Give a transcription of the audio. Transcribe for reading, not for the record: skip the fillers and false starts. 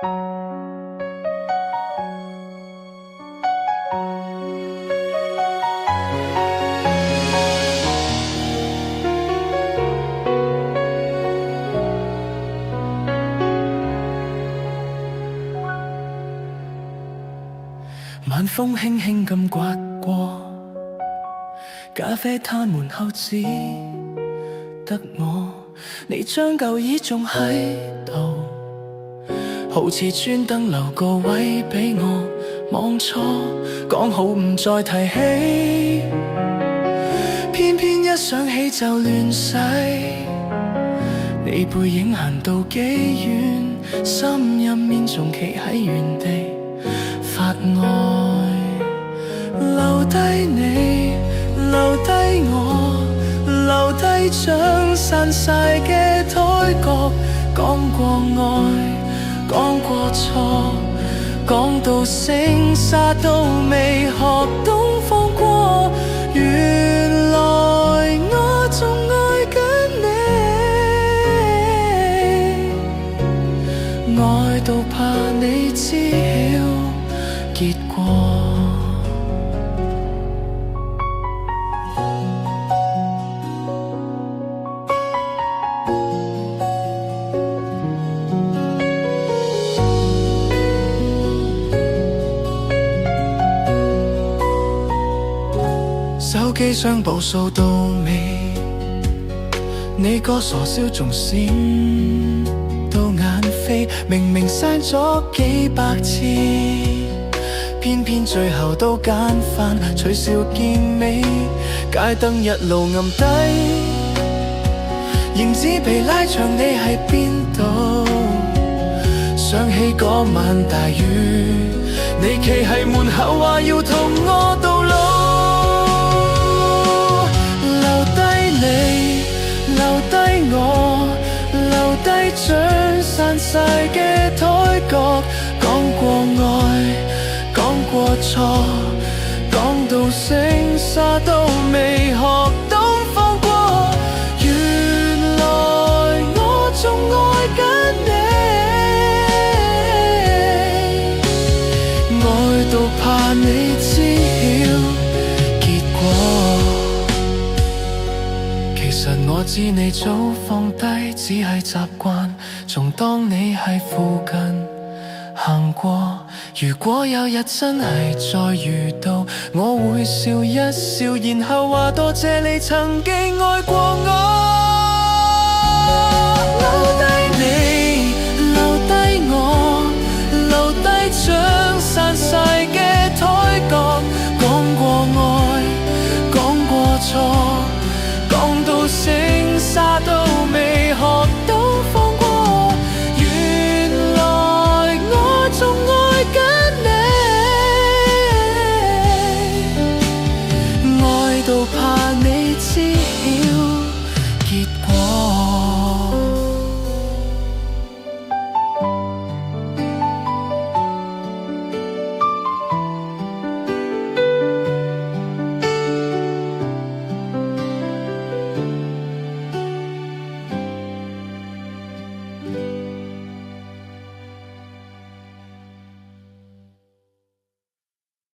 晚風輕輕咁刮過，咖啡攤門後只得我，你將舊椅仲喺度，好似專登留個位俾我望錯，講好唔再提起，偏偏一想起就亂逝，你背影行到幾遠，心入面仲企喺原地發呆，留低你，留低我，留低張散晒嘅台角，講過愛，講過錯，講到聲沙都未學懂放過，原來我仲愛緊你，愛到怕你知曉結果。手機相簿掃到尾，你個傻笑仲閃到眼飛，明明刪咗幾百次，偏偏最後都簡翻取笑見尾，街燈一路暗低，仍紙被拉長你喺邊度，想起嗰晚大雨，你企喺門口話要同我到老，留低你，留低我，留低張散晒嘅台角，講過愛，講過錯，講到聲沙都未學懂放過，原來我仲愛緊你，愛到怕你知曉結果。其實我知你早放低，只係習慣，仲當你喺附近行過，如果有日真係再遇到，我會笑一笑，然後話多謝你曾經愛過我，留低